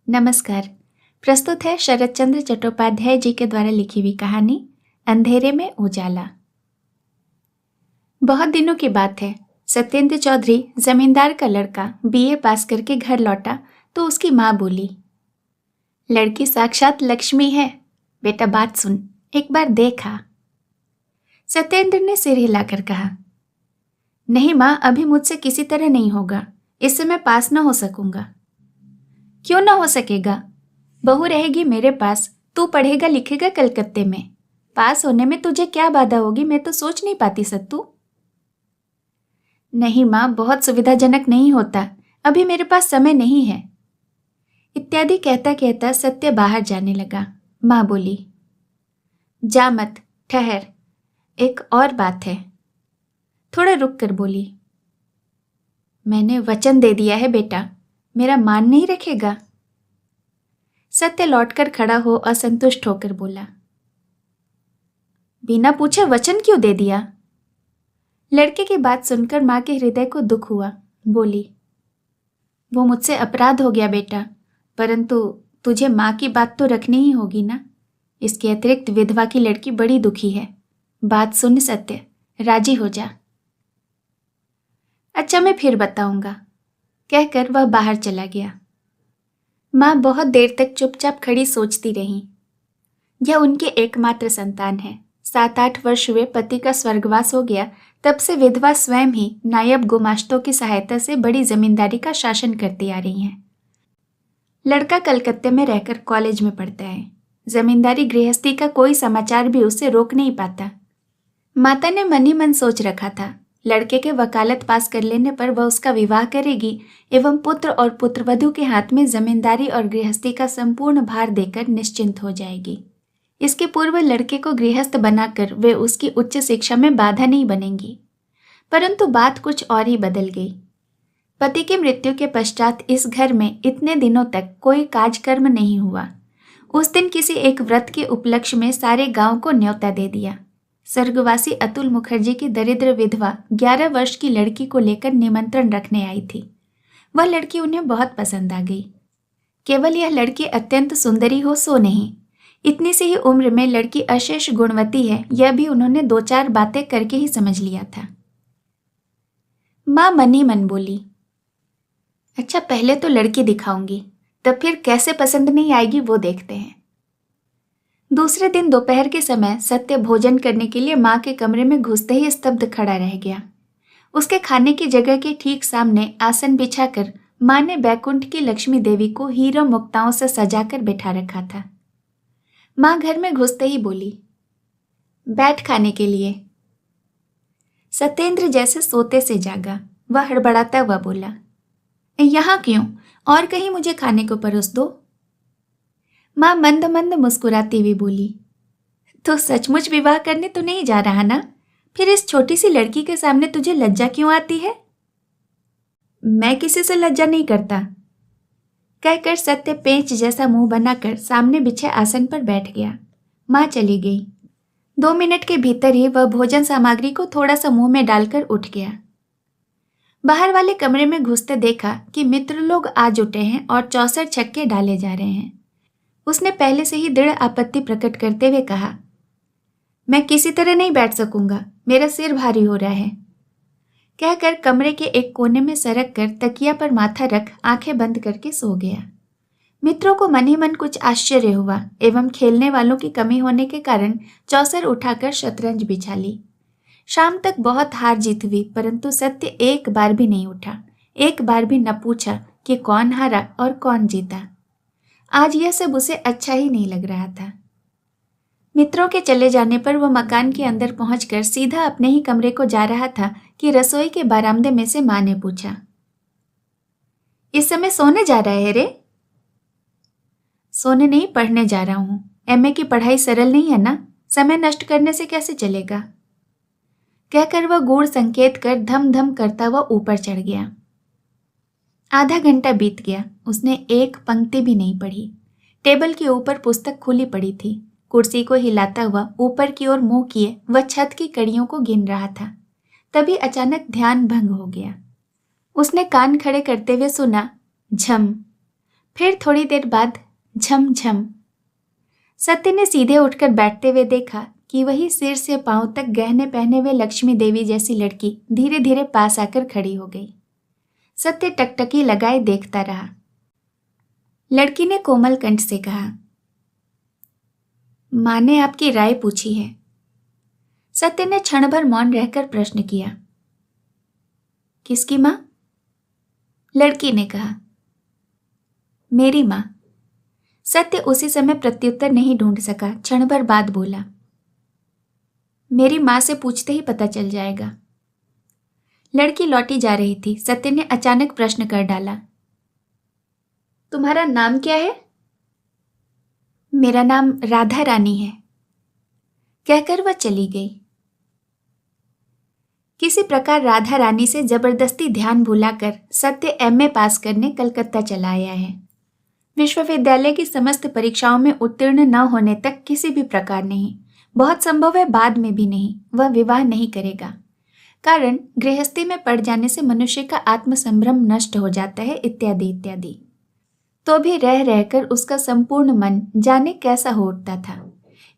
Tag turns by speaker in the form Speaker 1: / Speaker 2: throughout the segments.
Speaker 1: नमस्कार। प्रस्तुत है शरत चंद्र चट्टोपाध्याय जी के द्वारा लिखी हुई कहानी अंधेरे में उजाला। बहुत दिनों की बात है। सत्येंद्र चौधरी जमींदार का लड़का बीए पास करके घर लौटा तो उसकी माँ बोली, लड़की साक्षात लक्ष्मी है, बेटा बात सुन, एक बार देखा। सत्येंद्र ने सिर हिलाकर कहा, नहीं माँ, अभी मुझसे किसी तरह नहीं होगा, इससे मैं पास न हो सकूंगा। क्यों ना हो सकेगा? बहू रहेगी मेरे पास, तू पढ़ेगा लिखेगा कलकत्ते में, पास होने में तुझे क्या बाधा होगी, मैं तो सोच नहीं पाती सत्तू। नहीं माँ, बहुत सुविधाजनक नहीं होता, अभी मेरे पास समय नहीं है, इत्यादि कहता कहता सत्य बाहर जाने लगा। माँ बोली, जा मत, ठहर, एक और बात है। थोड़ा रुक कर बोली, मैंने वचन दे दिया है बेटा, मेरा मान नहीं रखेगा? सत्य लौटकर खड़ा हो असंतुष्ट होकर बोला, बिना पूछे वचन क्यों दे दिया? लड़के की बात सुनकर मां के हृदय को दुख हुआ। बोली, वो मुझसे अपराध हो गया बेटा, परंतु तुझे मां की बात तो रखनी ही होगी ना। इसके अतिरिक्त विधवा की लड़की बड़ी दुखी है, बात सुन सत्य, राजी हो जा। अच्छा, मैं फिर बताऊंगा, कहकर वह बाहर चला गया। मां बहुत देर तक चुपचाप खड़ी सोचती रही। यह उनके एकमात्र संतान है। 7-8 वर्ष हुए पति का स्वर्गवास हो गया, तब से विधवा स्वयं ही नायब गुमाश्तों की सहायता से बड़ी जमींदारी का शासन करती आ रही हैं। लड़का कलकत्ते में रहकर कॉलेज में पढ़ता है। जमींदारी गृहस्थी का कोई समाचार भी उसे रोक नहीं पाता। माता ने मन ही मन सोच रखा था, लड़के के वकालत पास कर लेने पर वह उसका विवाह करेगी एवं पुत्र और पुत्रवधू के हाथ में जमींदारी और गृहस्थी का संपूर्ण भार देकर निश्चिंत हो जाएगी। इसके पूर्व लड़के को गृहस्थ बनाकर वे उसकी उच्च शिक्षा में बाधा नहीं बनेंगी। परंतु बात कुछ और ही बदल गई। पति की मृत्यु के पश्चात इस घर में इतने दिनों तक कोई काजकर्म नहीं हुआ। उस दिन किसी एक व्रत के उपलक्ष्य में सारे गांव को न्योता दे दिया। स्वर्गवासी अतुल मुखर्जी की दरिद्र विधवा 11 वर्ष की लड़की को लेकर निमंत्रण रखने आई थी। वह लड़की उन्हें बहुत पसंद आ गई। केवल यह लड़की अत्यंत सुंदरी हो सो नहीं, इतनी सी ही उम्र में लड़की अशेष गुणवती है, यह भी उन्होंने 2-4 बातें करके ही समझ लिया था। माँ मन ही मन बोली, अच्छा पहले तो लड़की दिखाऊंगी, तब फिर कैसे पसंद नहीं आएगी वो देखते हैं। दूसरे दिन दोपहर के समय सत्य भोजन करने के लिए माँ के कमरे में घुसते ही स्तब्ध खड़ा रह गया। उसके खाने की जगह के ठीक सामने आसन बिछाकर माँ ने बैकुंठ की लक्ष्मी देवी को हीरो मुक्ताओं से सजाकर बैठा रखा था। माँ घर में घुसते ही बोली, बैठ खाने के लिए। सत्येंद्र जैसे सोते से जागा। वह हड़बड़ाता हुआ बोला, यहाँ क्यों, और कहीं मुझे खाने को परोस दो। माँ मंद मंद मुस्कुराती हुई बोली, तो सचमुच विवाह करने तो नहीं जा रहा ना? फिर इस छोटी सी लड़की के सामने तुझे लज्जा क्यों आती है? मैं किसी से लज्जा नहीं करता, कहकर सत्य पेंच जैसा मुंह बनाकर सामने बिछे आसन पर बैठ गया। माँ चली गई। 2 मिनट के भीतर ही वह भोजन सामग्री को थोड़ा सा मुंह में डालकर उठ गया। बाहर वाले कमरे में घुसते देखा कि मित्र लोग आ जुटे हैं और 64 छक्के डाले जा रहे हैं। उसने पहले से ही दृढ़ आपत्ति प्रकट करते हुए कहा, मैं किसी तरह नहीं बैठ सकूंगा, मेरा सिर भारी हो रहा है, कहकर कमरे के एक कोने में सरक कर तकिया पर माथा रख आंखें बंद करके सो गया। मित्रों को मन ही मन कुछ आश्चर्य हुआ एवं खेलने वालों की कमी होने के कारण चौसर उठाकर शतरंज बिछा ली। शाम तक बहुत हार जीत हुई, परंतु सत्य एक बार भी नहीं उठा, एक बार भी न पूछा कि कौन हारा और कौन जीता। आज यह सब उसे अच्छा ही नहीं लग रहा था। मित्रों के चले जाने पर वह मकान के अंदर पहुंचकर सीधा अपने ही कमरे को जा रहा था कि रसोई के बरामदे में से मां ने पूछा, इस समय सोने जा रहा है रे? सोने नहीं, पढ़ने जा रहा हूं। एमए की पढ़ाई सरल नहीं है ना, समय नष्ट करने से कैसे चलेगा, कहकर वह गूढ़ संकेत कर धम धम करता हुआ ऊपर चढ़ गया। आधा घंटा बीत गया, उसने एक पंक्ति भी नहीं पढ़ी। टेबल के ऊपर पुस्तक खुली पड़ी थी। कुर्सी को हिलाता हुआ ऊपर की ओर मुंह किए वह छत की कड़ियों को गिन रहा था। तभी अचानक ध्यान भंग हो गया। उसने कान खड़े करते हुए सुना, झम। फिर थोड़ी देर बाद झमझम। सत्य ने सीधे उठकर बैठते हुए देखा कि वही सिर से पांव तक गहने पहने हुए लक्ष्मी देवी जैसी लड़की धीरे धीरे पास आकर खड़ी हो गई। सत्य टकटकी लगाए देखता रहा। लड़की ने कोमल कंठ से कहा, मां ने आपकी राय पूछी है। सत्य ने क्षण भर मौन रहकर प्रश्न किया, किसकी मां? लड़की ने कहा, मेरी मां। सत्य उसी समय प्रत्युत्तर नहीं ढूंढ सका, क्षण भर बाद बोला, मेरी मां से पूछते ही पता चल जाएगा। लड़की लौटी जा रही थी। सत्य ने अचानक प्रश्न कर डाला, तुम्हारा नाम क्या है? मेरा नाम राधा रानी है, कहकर वह चली गई। किसी प्रकार राधा रानी से जबरदस्ती ध्यान भुलाकर सत्य एमए पास करने कलकत्ता चला आया है। विश्वविद्यालय की समस्त परीक्षाओं में उत्तीर्ण न होने तक किसी भी प्रकार नहीं, बहुत संभव है बाद में भी नहीं, वह विवाह नहीं करेगा। कारण गृहस्थी में पड़ जाने से मनुष्य का आत्मसंभ्रम नष्ट हो जाता है, इत्यादि इत्यादि। तो भी रह रहकर उसका संपूर्ण मन जाने कैसा हो उठता था।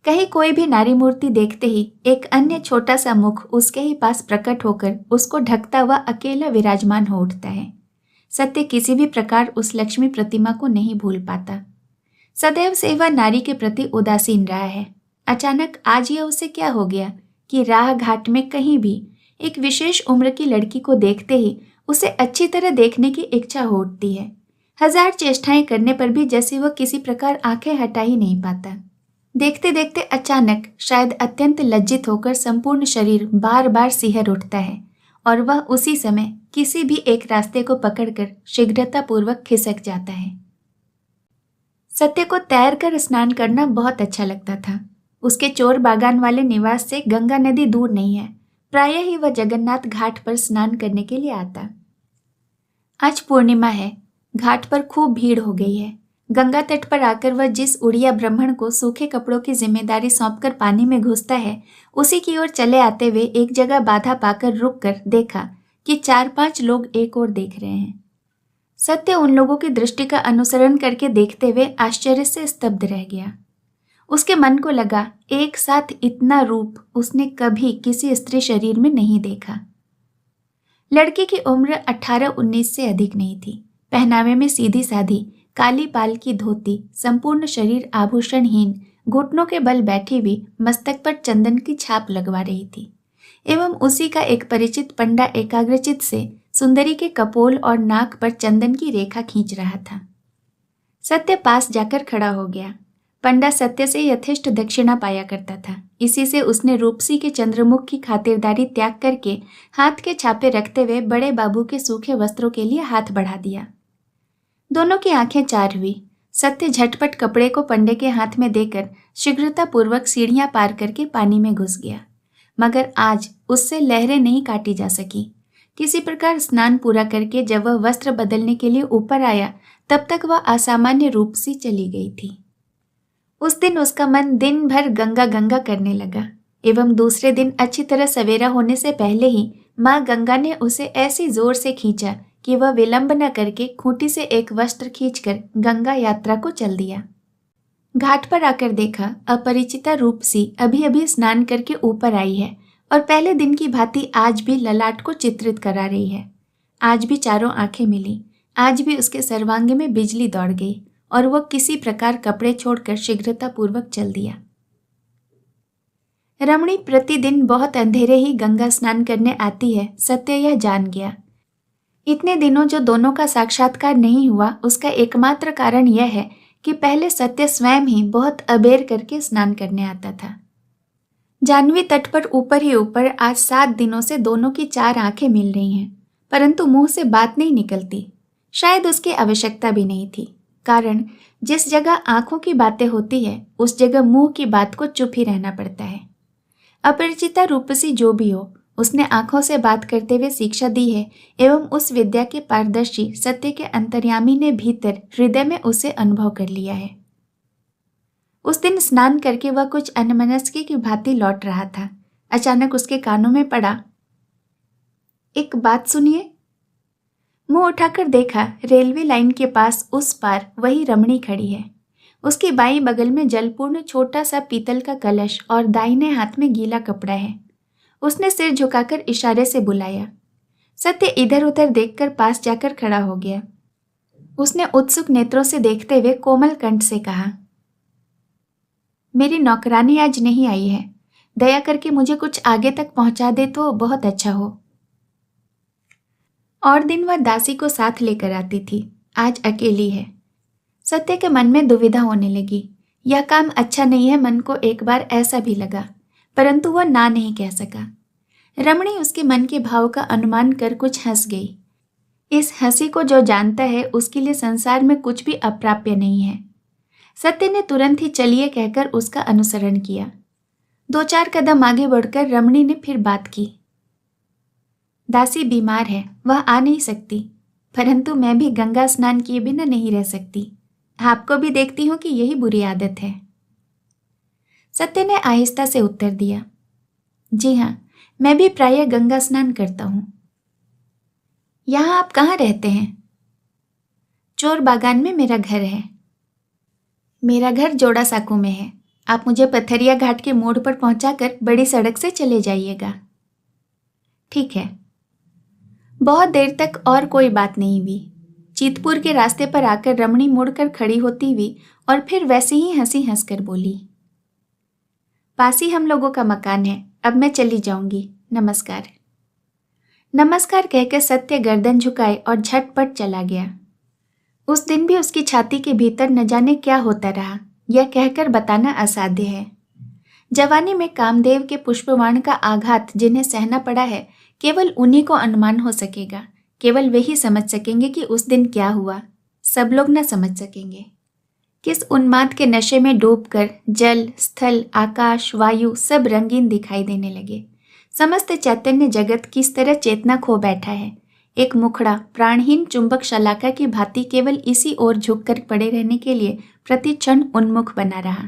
Speaker 1: कहीं कोई भी नारी मूर्ति देखते ही एक अन्य छोटा सा मुख उसके ही पास प्रकट होकर उसको ढकता हुआ अकेला विराजमान हो उठता है। सत्य किसी भी प्रकार उस लक्ष्मी प्रतिमा को नहीं भूल पाता। सदैव से वह नारी के प्रति उदासीन रहा है। अचानक आज यह उसे क्या हो गया कि राह घाट में कहीं भी एक विशेष उम्र की लड़की को देखते ही उसे अच्छी तरह देखने की इच्छा हो उठती है। हजार चेष्टाएं करने पर भी जैसे वह किसी प्रकार आंखें हटा ही नहीं पाता। देखते देखते अचानक शायद अत्यंत लज्जित होकर संपूर्ण शरीर बार बार सिहर उठता है और वह उसी समय किसी भी एक रास्ते को पकड़कर शीघ्रतापूर्वक खिसक जाता है। सत्य को तैरकर स्नान करना बहुत अच्छा लगता था। उसके चोर बागान वाले निवास से गंगा नदी दूर नहीं है। प्रायः ही वह जगन्नाथ घाट पर स्नान करने के लिए आता। आज पूर्णिमा है। घाट पर खूब भीड़ हो गई है। गंगा तट पर आकर वह जिस उड़िया ब्राह्मण को सूखे कपड़ों की जिम्मेदारी सौंपकर पानी में घुसता है, उसी की ओर चले आते हुए एक जगह बाधा पाकर रुककर देखा कि 4-5 लोग एक ओर देख रहे हैं। सत्य उन लोगों की दृष्टि का अनुसरण करके देखते हुए आश्चर्य से स्तब्ध रह गया। उसके मन को लगा एक साथ इतना रूप उसने कभी किसी स्त्री शरीर में नहीं देखा। लड़की की उम्र 18-19 से अधिक नहीं थी। पहनावे में सीधी साधी काली पाल की धोती, संपूर्ण शरीर आभूषणहीन, घुटनों के बल बैठी हुई, मस्तक पर चंदन की छाप लगवा रही थी एवं उसी का एक परिचित पंडा एकाग्रचित से सुंदरी के कपोल और नाक पर चंदन की रेखा खींच रहा था। सत्य पास जाकर खड़ा हो गया। पंडा सत्य से यथेष्ट दक्षिणा पाया करता था। इसी से उसने रूपसी के चंद्रमुख की खातिरदारी त्याग करके हाथ के छापे रखते हुए बड़े बाबू के सूखे वस्त्रों के लिए हाथ बढ़ा दिया। दोनों की आंखें चार हुई। सत्य झटपट कपड़े को पंडे के हाथ में देकर शीघ्रतापूर्वक सीढ़ियां पार करके पानी में घुस गया। मगर आज उससे लहरें नहीं काटी जा सकी। किसी प्रकार स्नान पूरा करके जब वह वस्त्र बदलने के लिए ऊपर आया, तब तक वह असामान्य रूप सी चली गई थी। उस दिन उसका मन दिन भर गंगा गंगा करने लगा एवं दूसरे दिन अच्छी तरह सवेरा होने से पहले ही माँ गंगा ने उसे ऐसी जोर से खींचा कि वह विलंब न करके खूंटी से एक वस्त्र खींचकर गंगा यात्रा को चल दिया। घाट पर आकर देखा अपरिचिता रूपसी अभी अभी स्नान करके ऊपर आई है और पहले दिन की भांति आज भी ललाट को चित्रित करा रही है। आज भी चारों आंखें मिली। आज भी उसके सर्वांग में बिजली दौड़ गई और वह किसी प्रकार कपड़े छोड़कर शीघ्रतापूर्वक चल दिया। रमणी प्रतिदिन बहुत अंधेरे ही गंगा स्नान करने आती है, सत्य यह जान गया। इतने दिनों जो दोनों का साक्षात्कार नहीं हुआ, उसका एकमात्र कारण यह है कि पहले सत्य स्वयं ही बहुत अबेर करके स्नान करने आता था। जाह्नवी तट पर ऊपर ही ऊपर आज 7 दिनों से दोनों की 4 आंखें मिल रही हैं, परंतु मुंह से बात नहीं निकलती। शायद उसकी आवश्यकता भी नहीं थी, कारण जिस जगह आंखों की बातें होती है उस जगह मुंह की बात को चुप ही रहना पड़ता है। अपरिचिता रूपसी जो भी हो, उसने आंखों से बात करते हुए शिक्षा दी है एवं उस विद्या के पारदर्शी सत्य के अंतर्यामी ने भीतर हृदय में उसे अनुभव कर लिया है। उस दिन स्नान करके वह कुछ अन्यमनस्की की भांति लौट रहा था। अचानक उसके कानों में पड़ा, एक बात सुनिए। मुंह उठाकर देखा, रेलवे लाइन के पास उस पार वही रमणी खड़ी है। उसके बाईं बगल में जलपूर्ण छोटा सा पीतल का कलश और दाहिने हाथ में गीला कपड़ा है। उसने सिर झुकाकर इशारे से बुलाया। सत्य इधर उधर देखकर पास जाकर खड़ा हो गया। उसने उत्सुक नेत्रों से देखते हुए कोमल कंठ से कहा, मेरी नौकरानी आज नहीं आई है, दया करके मुझे कुछ आगे तक पहुंचा दे तो बहुत अच्छा हो। और दिन वह दासी को साथ लेकर आती थी, आज अकेली है। सत्य के मन में दुविधा होने लगी। यह काम अच्छा नहीं है, मन को एक बार ऐसा भी लगा, परंतु वह ना नहीं कह सका। रमणी उसके मन के भाव का अनुमान कर कुछ हंस गई। इस हंसी को जो जानता है उसके लिए संसार में कुछ भी अप्राप्य नहीं है। सत्य ने तुरंत ही चलिए कहकर उसका अनुसरण किया। 2-4 कदम आगे बढ़कर रमणी ने फिर बात की। दासी बीमार है, वह आ नहीं सकती, परंतु मैं भी गंगा स्नान किए बिना नहीं रह सकती। आपको भी देखती हूं कि यही बुरी आदत है। सत्य ने आहिस्ता से उत्तर दिया, जी हाँ, मैं भी प्रायः गंगा स्नान करता हूं। यहां आप कहाँ रहते हैं? चोर बागान में मेरा घर है। मेरा घर जोड़ा साकू में है। आप मुझे पथरिया घाट के मोड़ पर पहुंचाकर बड़ी सड़क से चले जाइएगा। ठीक है। बहुत देर तक और कोई बात नहीं हुई। चीतपुर के रास्ते पर आकर रमणी मुड़कर खड़ी होती हुई और फिर वैसे ही हंसी हंसकर बोली, पास ही हम लोगों का मकान है, अब मैं चली जाऊंगी, नमस्कार। नमस्कार कहकर सत्य गर्दन झुकाए और झटपट चला गया। उस दिन भी उसकी छाती के भीतर न जाने क्या होता रहा, यह कहकर बताना असाध्य है। जवानी में कामदेव के पुष्पवाण का आघात जिन्हें सहना पड़ा है, केवल उन्हीं को अनुमान हो सकेगा। केवल वही समझ सकेंगे कि उस दिन क्या हुआ। सब लोग न समझ सकेंगे। किस उन्माद के नशे में डूबकर जल, स्थल, आकाश, वायु सब रंगीन दिखाई देने लगे। समस्त चैतन्य जगत किस तरह चेतना खो बैठा है। एक मुखड़ा प्राणहीन चुंबक शलाका की भांति केवल इसी ओर झुककर पड़े रहने के लिए प्रति क्षण उन्मुख बना रहा।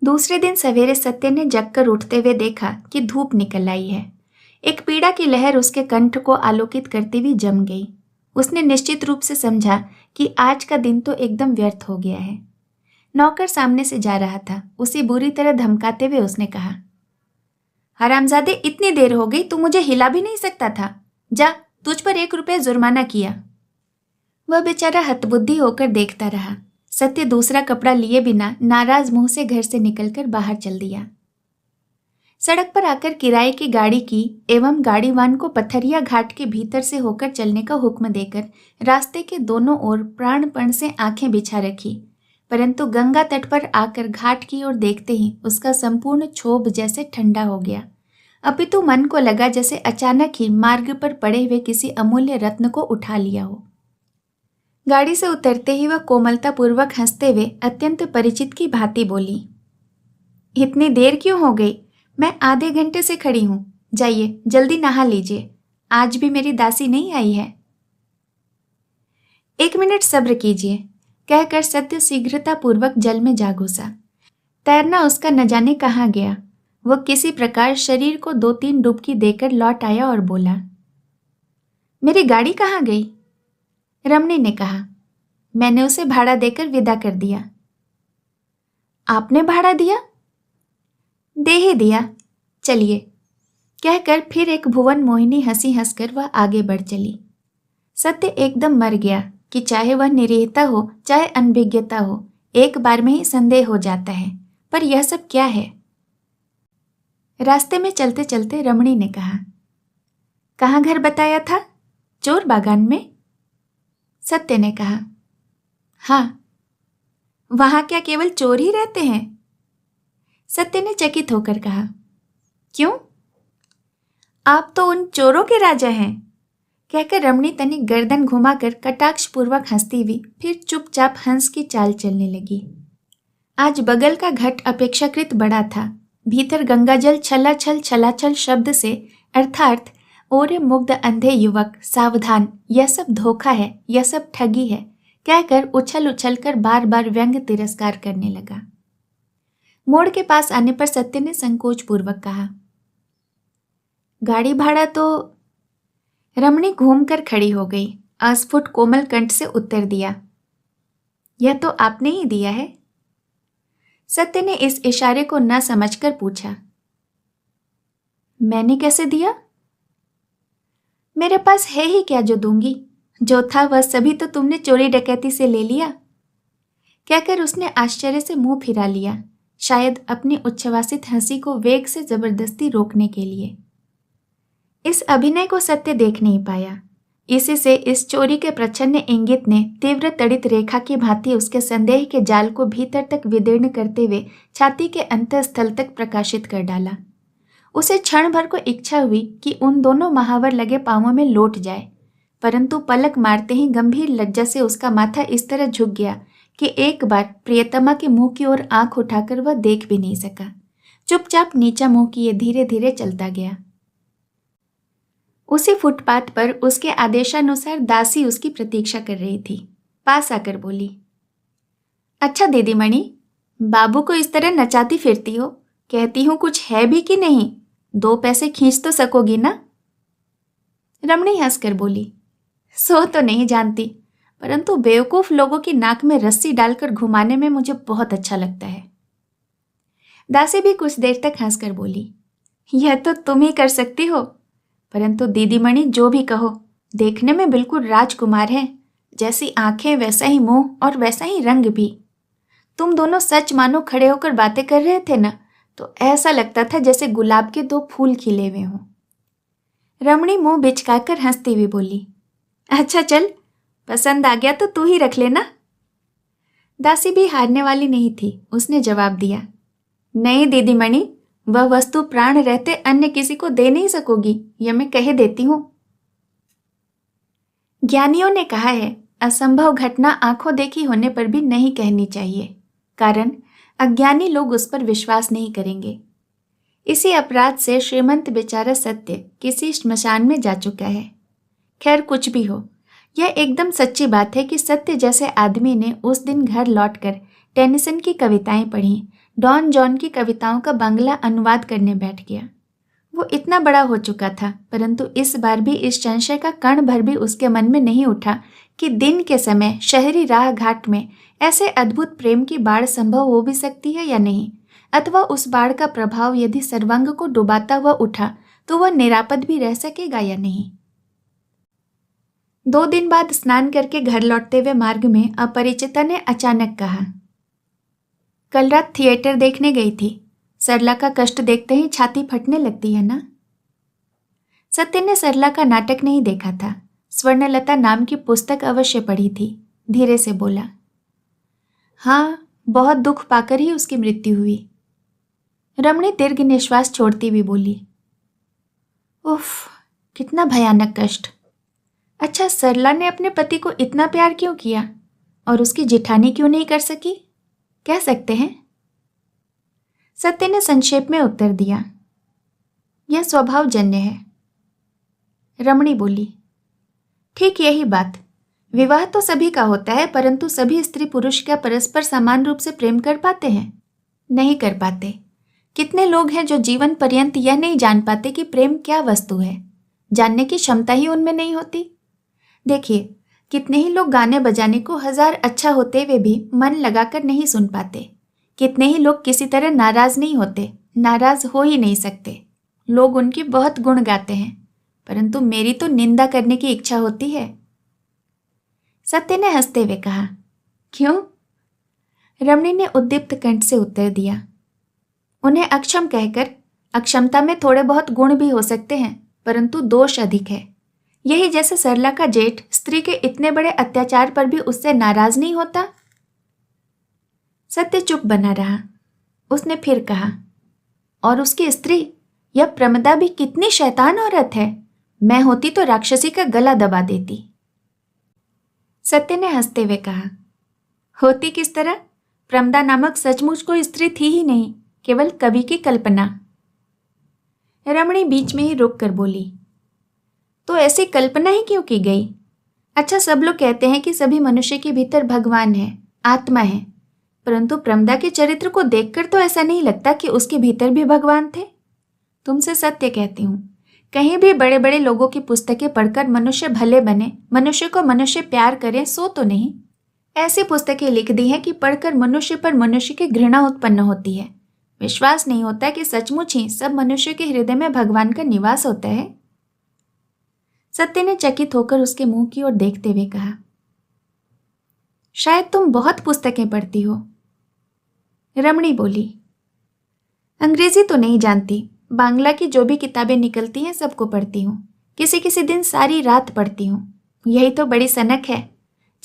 Speaker 1: दूसरे दिन सवेरे सत्य ने जगकर उठते हुए देखा कि धूप निकल आई है। एक पीड़ा की लहर उसके कंठ को आलोकित करती हुई जम गई। उसने निश्चित रूप से समझा कि आज का दिन तो एकदम व्यर्थ हो गया है। नौकर सामने से जा रहा था। उसे बुरी तरह धमकाते हुए उसने कहा, हरामजादे, इतनी देर हो गई, तू मुझे हिला भी नहीं सकता था। जा, तुझ पर 1 रुपया जुर्माना किया। वह बेचारा हतबुद्धि होकर देखता रहा। सत्य दूसरा कपड़ा लिए बिना नाराज मुंह से घर से निकलकर बाहर चल दिया। सड़क पर आकर किराए की गाड़ी की एवं गाड़ीवान को पथरिया घाट के भीतर से होकर चलने का हुक्म देकर रास्ते के दोनों ओर प्राणपण से आंखें बिछा रखी, परंतु गंगा तट पर आकर घाट की ओर देखते ही उसका संपूर्ण क्षोभ जैसे ठंडा हो गया। अपितु मन को लगा जैसे अचानक ही मार्ग पर पड़े हुए किसी अमूल्य रत्न को उठा लिया हो। गाड़ी से उतरते ही वह कोमलतापूर्वक हंसते हुए अत्यंत परिचित की भांति बोली, इतनी देर क्यों हो गई? मैं आधे घंटे से खड़ी हूं। जाइए, जल्दी नहा लीजिए, आज भी मेरी दासी नहीं आई है। 1 मिनट सब्र कीजिए, कहकर सत्य शीघ्रतापूर्वक जल में जा घुसा। तैरना उसका न जाने कहाँ गया। वह किसी प्रकार शरीर को 2-3 डुबकी देकर लौट आया और बोला, मेरी गाड़ी कहाँ गई? रमणी ने कहा, मैंने उसे भाड़ा देकर विदा कर दिया। आपने भाड़ा दिया? दे ही दिया, चलिए, कहकर फिर एक भुवन मोहिनी हंसी हंसकर वह आगे बढ़ चली। सत्य एकदम मर गया कि चाहे वह निरीहता हो चाहे अनभिज्ञता हो, एक बार में ही संदेह हो जाता है। पर यह सब क्या है? रास्ते में चलते चलते रमणी ने कहा, कहाँ घर बताया था? चोर बागान में? सत्य ने कहा, हाँ। वहां क्या केवल चोर ही रहते हैं? सत्य ने चकित होकर कहा, क्यों? आप तो उन चोरों के राजा हैं। कहकर रमणी तनिक गर्दन घुमाकर कटाक्षपूर्वक हंसती हुई फिर चुपचाप हंस की चाल चलने लगी। आज बगल का घट अपेक्षाकृत बड़ा था। भीतर गंगाजल छलाछल छलाछल शब्द से, अर्थात ओरे मुग्ध अंधे युवक सावधान, यह सब धोखा है, यह सब ठगी है, कहकर उछल उछल कर बार बार व्यंग तिरस्कार करने लगा। मोड़ के पास आने पर सत्य ने संकोच पूर्वक कहा, गाड़ी भाड़ा तो? रमणी घूमकर खड़ी हो गई, अस्फुट कोमल कंठ से उत्तर दिया, यह तो आपने ही दिया है। सत्य ने इस इशारे को न समझकर पूछा, मैंने कैसे दिया? मेरे पास है ही क्या जो दूंगी, जो था वह सभी तो तुमने चोरी डकैती से ले लिया, कहकर उसने आश्चर्य से मुंह फिरा लिया, शायद अपनी उच्छ्वासित हंसी को वेग से जबरदस्ती रोकने के लिए। इस अभिनय को सत्य देख नहीं पाया। इसी से इस चोरी के प्रच्छन्न इंगित ने तीव्र तड़ित रेखा की भांति उसके संदेह के जाल को भीतर तक विदीर्ण करते हुए छाती के अंतःस्थल तक प्रकाशित कर डाला। उसे क्षण भर को इच्छा हुई कि उन दोनों महावर लगे पांवों में लौट जाए, परंतु पलक मारते ही गंभीर लज्जा से उसका माथा इस तरह झुक गया कि एक बार प्रियतमा के मुंह की ओर आंख उठाकर वह देख भी नहीं सका। चुपचाप नीचा मुंह किए धीरे धीरे चलता गया। उसी फुटपाथ पर उसके आदेशानुसार दासी उसकी प्रतीक्षा कर रही थी। पास आकर बोली, अच्छा दीदी मणि, बाबू को इस तरह नचाती फिरती हो, कहती हूं कुछ है भी कि नहीं, 2 पैसे खींच तो सकोगी ना? रमणी हंसकर बोली, सो तो नहीं जानती, परंतु बेवकूफ लोगों की नाक में रस्सी डालकर घुमाने में मुझे बहुत अच्छा लगता है। दासी भी कुछ देर तक हंसकर बोली, यह तो तुम ही कर सकती हो, परंतु दीदी मणि जो भी कहो, देखने में बिल्कुल राजकुमार है, जैसी आंखें वैसा ही मुंह और वैसा ही रंग भी। तुम दोनों सच मानो खड़े होकर बातें कर रहे थे ना, तो ऐसा लगता था जैसे गुलाब के 2 फूल खिले हुए हों। रमणी मुंह बिचकाकर हंसती हुई बोली, अच्छा चल, पसंद आ गया तो तू ही रख लेना। दासी भी हारने वाली नहीं थी, उसने जवाब दिया, नहीं दीदी मणि, वह वस्तु प्राण रहते अन्य किसी को दे नहीं सकोगी, यह मैं कह देती हूं। ज्ञानियों ने कहा है, असंभव घटना आंखों देखी होने पर भी नहीं कहनी चाहिए, कारण अज्ञानी लोग उस पर विश्वास नहीं करेंगे। इसी अपराध से श्रीमंत बेचारा सत्य किसी श्मशान में जा चुका है। खैर कुछ भी हो, यह एकदम सच्ची बात है कि सत्य जैसे आदमी ने उस दिन घर लौटकर टेनिसन की कविताएं पढ़ी, डॉन जॉन की कविताओं का बांग्ला अनुवाद करने बैठ गया। वो इतना बड़ा हो चुका था, परंतु इस बार भी इस संशय का कण भर भी उसके मन में नहीं उठा कि दिन के समय शहरी राह घाट में ऐसे अद्भुत प्रेम की बाढ़ संभव हो भी सकती है या नहीं, अथवा उस बाढ़ का प्रभाव यदि सर्वांग को डुबाता हुआ उठा तो वह निरापद भी रह सकेगा या नहीं। 2 दिन बाद स्नान करके घर लौटते हुए मार्ग में अपरिचिता ने अचानक कहा, कल रात थिएटर देखने गई थी, सरला का कष्ट देखते ही छाती फटने लगती है ना? सत्य ने सरला का नाटक नहीं देखा था, स्वर्णलता नाम की पुस्तक अवश्य पढ़ी थी। धीरे से बोला, हाँ, बहुत दुख पाकर ही उसकी मृत्यु हुई। रमणी दीर्घ निश्वास छोड़ती हुई बोली, उफ, कितना भयानक कष्ट। अच्छा, सरला ने अपने पति को इतना प्यार क्यों किया और उसकी जिठानी क्यों नहीं कर सकी, कह सकते हैं? सत्य ने संक्षेप में उत्तर दिया, यह स्वभावजन्य है। रमणी बोली, ठीक यही बात, विवाह तो सभी का होता है, परंतु सभी स्त्री पुरुष क्या परस्पर समान रूप से प्रेम कर पाते हैं? नहीं कर पाते। कितने लोग हैं जो जीवन पर्यंत यह नहीं जान पाते कि प्रेम क्या वस्तु है, जानने की क्षमता ही उनमें नहीं होती। देखिए, कितने ही लोग गाने बजाने को 1000 अच्छा होते हुए भी मन लगाकर नहीं सुन पाते। कितने ही लोग किसी तरह नाराज नहीं होते, नाराज हो ही नहीं सकते। लोग उनकी बहुत गुण गाते हैं, परंतु मेरी तो निंदा करने की इच्छा होती है। सत्य ने हंसते हुए कहा, क्यों? रमणी ने उद्दीप्त कंठ से उत्तर दिया, उन्हें अक्षम कहकर, अक्षमता में थोड़े बहुत गुण भी हो सकते हैं, परंतु दोष अधिक है। यही जैसे सरला का जेठ स्त्री के इतने बड़े अत्याचार पर भी उससे नाराज नहीं होता। सत्य चुप बना रहा। उसने फिर कहा, और उसकी स्त्री, यह प्रमदा भी कितनी शैतान औरत है, मैं होती तो राक्षसी का गला दबा देती। सत्य ने हंसते हुए कहा, होती किस तरह? प्रमदा नामक सचमुच कोई स्त्री थी ही नहीं, केवल कवि की कल्पना। रमणी बीच में ही रुक कर बोली, तो ऐसी कल्पना ही क्यों की गई? अच्छा, सब लोग कहते हैं कि सभी मनुष्य के भीतर भगवान है, आत्मा है, परंतु प्रमदा के चरित्र को देखकर तो ऐसा नहीं लगता कि उसके भीतर भी भगवान थे। तुमसे सत्य कहती हूँ, कहीं भी बड़े बड़े लोगों की पुस्तकें पढ़कर मनुष्य भले बने, मनुष्य को मनुष्य प्यार करे, सो तो नहीं। ऐसी पुस्तकें लिख दी हैं कि पढ़कर मनुष्य पर मनुष्य की घृणा उत्पन्न होती है। विश्वास नहीं होता कि सचमुच ही सब मनुष्य के हृदय में भगवान का निवास होता है। सत्य ने चकित होकर उसके मुंह की ओर देखते हुए कहा, शायद तुम बहुत पुस्तकें पढ़ती हो। रमणी बोली, अंग्रेजी तो नहीं जानती, बांग्ला की जो भी किताबें निकलती हैं सबको पढ़ती हूँ। किसी किसी दिन सारी रात पढ़ती हूँ। यही तो बड़ी सनक है।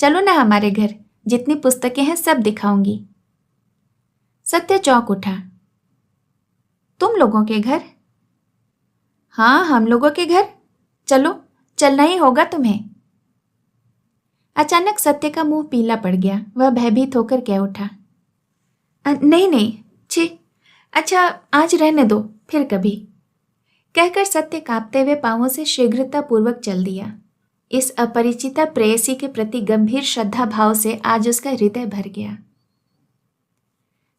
Speaker 1: चलो ना हमारे घर, जितनी पुस्तकें हैं सब दिखाऊंगी। सत्य चौंक उठा। तुम लोगों के घर? हाँ, हम लोगों के घर। चलो, चलना ही होगा तुम्हें। अचानक सत्य का मुंह पीला पड़ गया। वह भयभीत होकर कह उठा, नहीं नहीं, छी, अच्छा आज रहने दो, फिर कभी। कहकर सत्य कांपते हुए पांवों से शीघ्रतापूर्वक चल दिया। इस अपरिचिता प्रेयसी के प्रति गंभीर श्रद्धा भाव से आज उसका हृदय भर गया।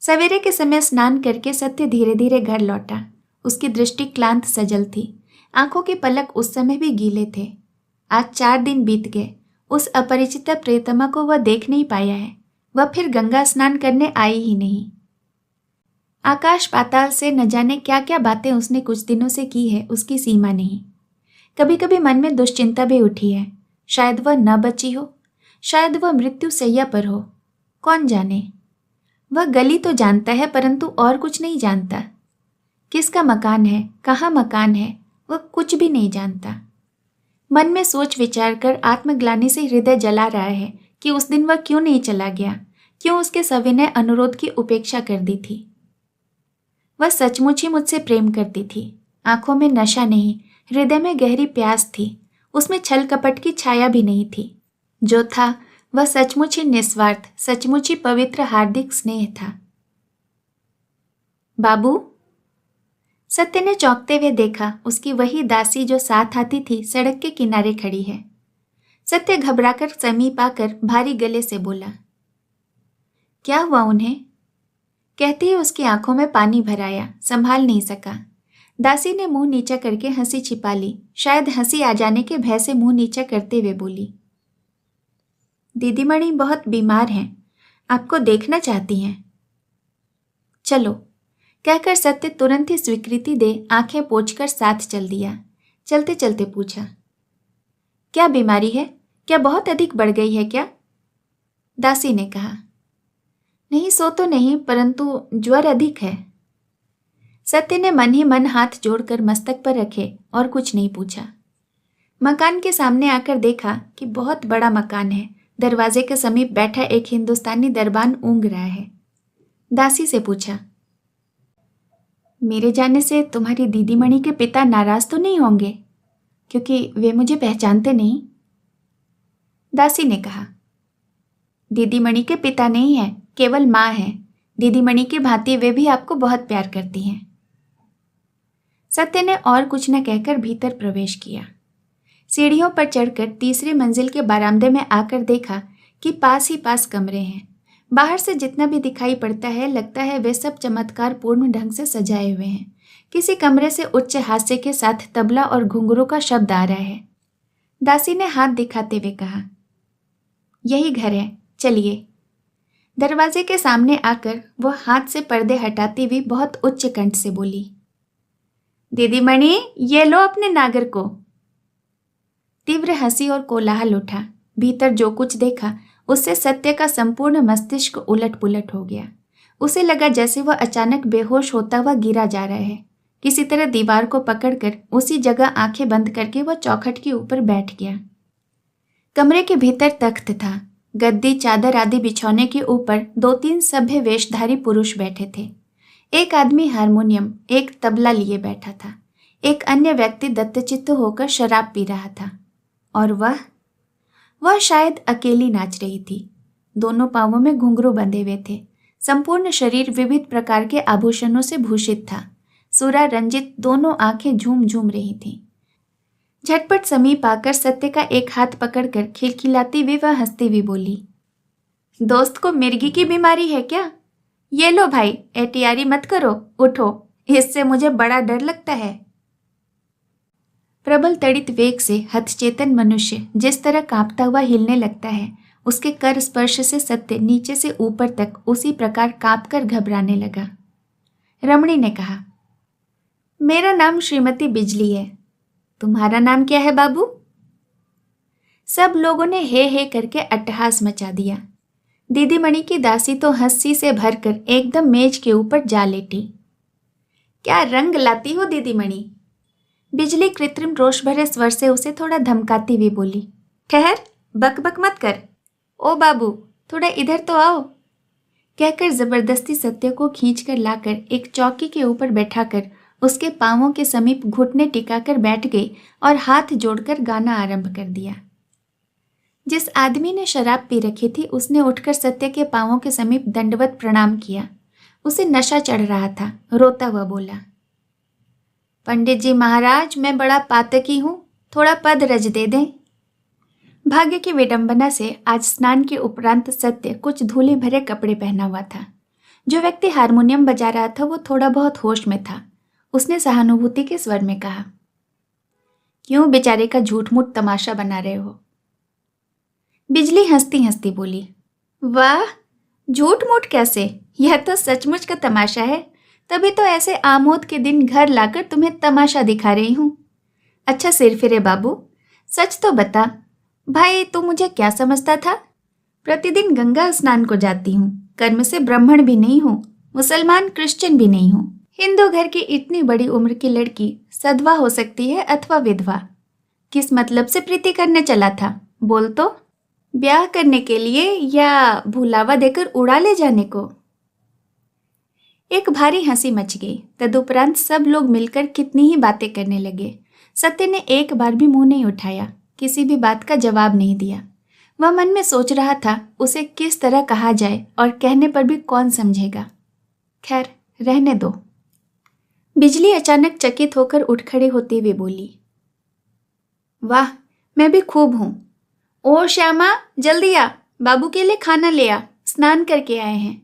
Speaker 1: सवेरे के समय स्नान करके सत्य धीरे धीरे घर लौटा। उसकी दृष्टि क्लांत सजल थी। आंखों के पलक उस समय भी गीले थे। आज 4 दिन बीत गए। उस अपरिचिता प्रियतमा को वह देख नहीं पाया है। वह फिर गंगा स्नान करने आई ही नहीं। आकाश पाताल से न जाने क्या क्या बातें उसने कुछ दिनों से की है, उसकी सीमा नहीं। कभी कभी मन में दुश्चिंता भी उठी है। शायद वह न बची हो, शायद वह मृत्यु सैया पर हो, कौन जाने। वह गली तो जानता है परंतु और कुछ नहीं जानता। किसका मकान है, कहाँ मकान है, वह कुछ भी नहीं जानता। मन में सोच विचार कर आत्मग्लानि से हृदय जला रहा है कि उस दिन वह क्यों नहीं चला गया, क्यों उसके सविनय अनुरोध की उपेक्षा कर दी थी। वह सचमुच ही मुझसे प्रेम करती थी। आंखों में नशा नहीं, हृदय में गहरी प्यास थी। उसमें छल कपट की छाया भी नहीं थी। जो था वह सचमुच ही निस्वार्थ, सचमुच ही पवित्र हार्दिक स्नेह था। बाबू? सत्य ने चौंकते हुए देखा। उसकी वही दासी जो साथ आती थी सड़क के किनारे खड़ी है। सत्य घबराकर समीप आकर भारी गले से बोला, क्या हुआ उन्हें? कहते ही उसकी आंखों में पानी भर आया। संभाल नहीं सका। दासी ने मुंह नीचा करके हंसी छिपा ली। शायद हंसी आ जाने के भय से मुंह नीचा करते हुए बोली, दीदीमणि बहुत बीमार हैं, आपको देखना चाहती हैं। चलो। कहकर सत्य तुरंत ही स्वीकृति दे आंखें पोंछकर साथ चल दिया। चलते चलते पूछा, क्या बीमारी है? क्या बहुत अधिक बढ़ गई है क्या? दासी ने कहा, नहीं सो तो नहीं, परंतु ज्वर अधिक है। सत्य ने मन ही मन हाथ जोड़कर मस्तक पर रखे और कुछ नहीं पूछा। मकान के सामने आकर देखा कि बहुत बड़ा मकान है। दरवाजे के समीप बैठा एक हिंदुस्तानी दरबान ऊँघ रहा है। दासी से पूछा, मेरे जाने से तुम्हारी दीदीमणि के पिता नाराज तो नहीं होंगे, क्योंकि वे मुझे पहचानते नहीं? दासी ने कहा, दीदीमणि के पिता नहीं है, केवल माँ है। दीदीमणि की भांति वे भी आपको बहुत प्यार करती हैं। सत्य ने और कुछ न कहकर भीतर प्रवेश किया। सीढ़ियों पर चढ़कर तीसरी मंजिल के बरामदे में आकर देखा कि पास ही पास कमरे हैं। बाहर से जितना भी दिखाई पड़ता है लगता है वे सब चमत्कार पूर्ण ढंग से सजाए हुए हैं। किसी कमरे से उच्च हास्य के साथ तबला और घुंघरू का शब्द आ रहा है। दासी ने हाथ दिखाते हुए कहा, यही घर है, चलिए। दरवाजे के सामने आकर वह हाथ से पर्दे हटाती हुई बहुत उच्च कंठ से बोली, दीदीमणि, ये लो अपने नागर को। तीव्र हंसी और कोलाहल उठा। भीतर जो कुछ देखा उससे सत्य का संपूर्ण मस्तिष्क उलट पुलट हो गया। उसे लगा जैसे वह अचानक बेहोश होता हुआ गिरा जा रहा है। किसी तरह दीवार को पकड़कर उसी जगह आंखें बंद करके वह चौखट के ऊपर बैठ गया। कमरे के भीतर तख्त था। गद्दी चादर आदि बिछौने के ऊपर 2-3 सभ्य वेशधारी पुरुष बैठे थे। एक आदमी हारमोनियम, एक तबला लिए बैठा था। एक अन्य व्यक्ति दत्तचित्त होकर शराब पी रहा था। और वह शायद अकेली नाच रही थी। दोनों पांवों में घुंघरू बंधे हुए थे। संपूर्ण शरीर विविध प्रकार के आभूषणों से भूषित था। सुरा रंजित दोनों आंखें झूम झूम रही थीं। झटपट समीप आकर सत्य का एक हाथ पकड़कर खिलखिलाती हुई वह हंसती हुई बोली, दोस्त को मिर्गी की बीमारी है क्या? ये लो भाई, एहतियारी मत करो, उठो, इससे मुझे बड़ा डर लगता है। प्रबल तड़ित वेग से हतचेतन मनुष्य जिस तरह कांपता हुआ हिलने लगता है, उसके कर स्पर्श से सत्य नीचे से ऊपर तक उसी प्रकार कांपकर घबराने लगा। रमणी ने कहा, मेरा नाम श्रीमती बिजली है। तुम्हारा नाम क्या है बाबू? सब लोगों ने हे करके अट्टहास मचा दिया। दीदी मणि की दासी तो हंसी से भरकर एकदम मेज के ऊपर जा लेटी। क्या रंग लाती हो दीदी मणि? बिजली कृत्रिम रोष भरे स्वर से उसे थोड़ा धमकाती हुई बोली। ठहर, बक बक मत कर। ओ बाबू, थोड़ा इधर तो आओ, कहकर जबरदस्ती सत्य को खींचकर लाकर एक चौकी के ऊपर बैठाकर उसके पांवों के समीप घुटने टिकाकर बैठ गई और हाथ जोड़कर गाना आरंभ कर दिया। जिस आदमी ने शराब पी रखी थी उसने उठकर सत्य के पांवों के समीप दंडवत प्रणाम किया। उसे नशा चढ़ रहा था। रोता हुआ बोला, पंडित जी महाराज, मैं बड़ा पातकी हूं, थोड़ा पद रज दे दें। भाग्य की विडंबना से आज स्नान के उपरांत सत्य कुछ धूले भरे कपड़े पहना हुआ था। जो व्यक्ति हारमोनियम बजा रहा था वो थोड़ा बहुत होश में था। उसने सहानुभूति के स्वर में कहा, क्यों बेचारे का झूठ मूठ तमाशा बना रहे हो? बिजली हंसती हंसती बोली, वाह, झूठ मूठ कैसे? यह तो सचमुच का तमाशा है। तभी तो ऐसे आमोद के दिन घर लाकर तुम्हें तमाशा दिखा रही हूं। अच्छा सिर फिरे बाबू, सच तो बता भाई, तू मुझे क्या समझता था? प्रतिदिन गंगा स्नान को जाती हूँ, कर्म से ब्राह्मण भी नहीं हूँ, मुसलमान क्रिश्चियन भी नहीं हूँ। हिंदू घर की इतनी बड़ी उम्र की लड़की सधवा हो सकती है अथवा विधवा। किस मतलब से प्रीति करने चला था? बोल तो। ब्याह करने के लिए या भुलावा देकर उड़ा ले जाने को? एक भारी हंसी मच गई। तदुपरांत सब लोग मिलकर कितनी ही बातें करने लगे। सत्य ने एक बार भी मुंह नहीं उठाया, किसी भी बात का जवाब नहीं दिया। वह मन में सोच रहा था उसे किस तरह कहा जाए और कहने पर भी कौन समझेगा। खैर, रहने दो। बिजली अचानक चकित होकर उठ खड़ी होती हुई बोली, वाह, मैं भी खूब हूं। ओ श्यामा, जल्दी आ, बाबू के लिए खाना ले आ, स्नान करके आए हैं।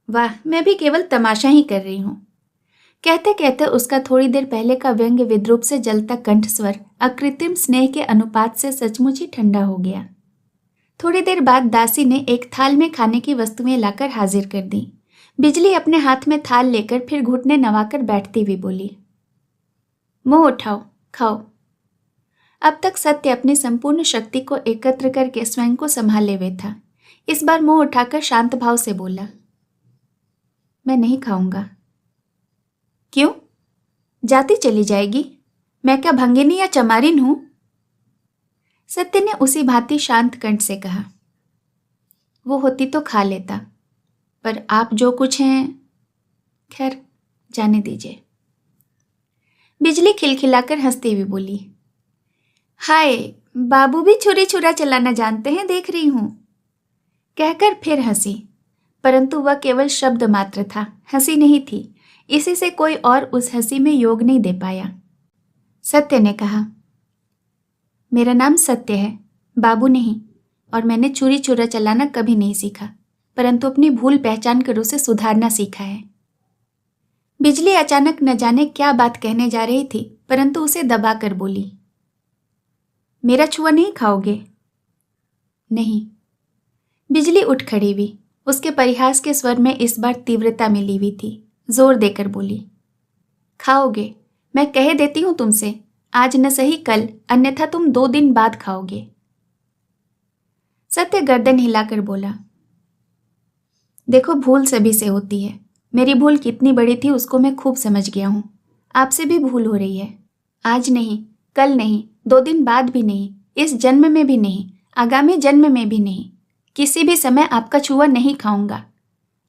Speaker 1: वाह, मैं भी केवल तमाशा ही कर रही हूं। कहते कहते उसका थोड़ी देर पहले का व्यंग्य विद्रूप से जलता कंठ स्वर अकृत्रिम स्नेह के अनुपात से सचमुच ही ठंडा हो गया। थोड़ी देर बाद दासी ने एक थाल में खाने की वस्तुएं लाकर हाजिर कर दी। बिजली अपने हाथ में थाल लेकर फिर घुटने नवाकर बैठती हुई बोली, मुंह उठाओ, खाओ। अब तक सत्य अपनी संपूर्ण शक्ति को एकत्र करके स्वयं को संभाले हुए था। इस बार मुंह उठाकर शांत भाव से बोला, मैं नहीं खाऊंगा। क्यों? जाती चली जाएगी? मैं क्या भंगिनी या चमारिन हूं? सत्य ने उसी भांति शांत कंठ से कहा, वो होती तो खा लेता, पर आप जो कुछ हैं, खैर जाने दीजिए। बिजली खिलखिलाकर हंसती हुई बोली, हाय, बाबू भी छुरी छुरा चलाना जानते हैं, देख रही हूं। कहकर फिर हंसी, परंतु वह केवल शब्द मात्र था, हंसी नहीं थी। इसी से कोई और उस हंसी में योग नहीं दे पाया। सत्य ने कहा, मेरा नाम सत्य है, बाबू नहीं, और मैंने छुरी छुरा चलाना कभी नहीं सीखा, परंतु अपनी भूल पहचान कर उसे सुधारना सीखा है। बिजली अचानक न जाने क्या बात कहने जा रही थी, परंतु उसे दबाकर बोली, मेरा छुआ नहीं खाओगे? नहीं। बिजली उठ खड़ी हुई। उसके परिहास के स्वर में इस बार तीव्रता मिली हुई थी। जोर देकर बोली, खाओगे, मैं कह देती हूं तुमसे, आज न सही कल, अन्यथा तुम 2 दिन बाद खाओगे। सत्य गर्दन हिलाकर बोला, देखो, भूल सभी से होती है। मेरी भूल कितनी बड़ी थी उसको मैं खूब समझ गया हूं। आपसे भी भूल हो रही है। आज नहीं, कल नहीं, 2 दिन बाद भी नहीं, इस जन्म में भी नहीं, आगामी जन्म में भी नहीं, किसी भी समय आपका छुआ नहीं खाऊंगा।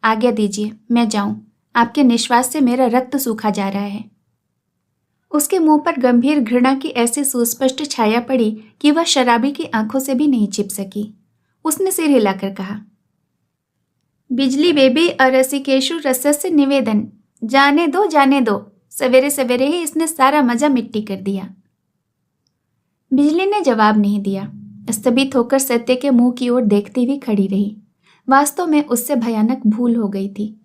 Speaker 1: आज्ञा दीजिए, मैं जाऊं, आपके निश्वास से मेरा रक्त सूखा जा रहा है। उसके मुंह पर गंभीर घृणा की ऐसी सुस्पष्ट छाया पड़ी कि वह शराबी की आंखों से भी नहीं छिप सकी। उसने सिर हिलाकर कहा, बिजली बेबी और रसिकेशु रसस्य निवेदन, जाने दो, जाने दो, सवेरे सवेरे ही इसने सारा मजा मिट्टी कर दिया। बिजली ने जवाब नहीं दिया। स्तंभित होकर सत्य के मुंह की ओर देखती हुई खड़ी रही। वास्तव में उससे भयानक भूल हो गई थी।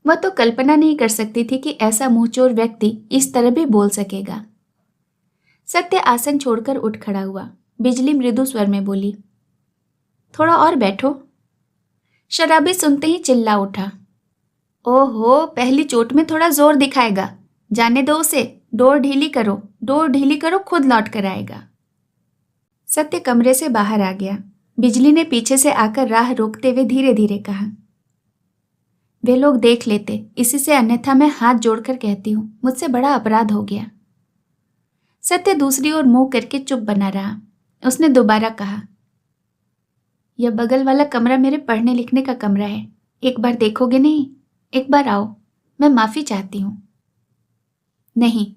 Speaker 1: वह तो कल्पना नहीं कर सकती थी कि ऐसा मुंहचोर व्यक्ति इस तरह भी बोल सकेगा। सत्य आसन छोड़कर उठ खड़ा हुआ। बिजली मृदु स्वर में बोली, थोड़ा और बैठो। शराबी सुनते ही चिल्ला उठा, ओहो, पहली चोट में थोड़ा जोर दिखाएगा, जाने दो उसे, डोर ढीली करो, डोर ढीली करो, खुद लौट कर आएगा। सत्य कमरे से बाहर आ गया। बिजली ने पीछे से आकर राह रोकते हुए धीरे धीरे कहा, वे लोग देख लेते, इसी से अन्यथा मैं हाथ जोड़कर कहती हूं, मुझसे बड़ा अपराध हो गया। सत्य दूसरी ओर मुंह करके चुप बना रहा। उसने दोबारा कहा, यह बगल वाला कमरा मेरे पढ़ने लिखने का कमरा है, एक बार देखोगे नहीं? एक बार आओ, मैं माफी चाहती हूं। नहीं,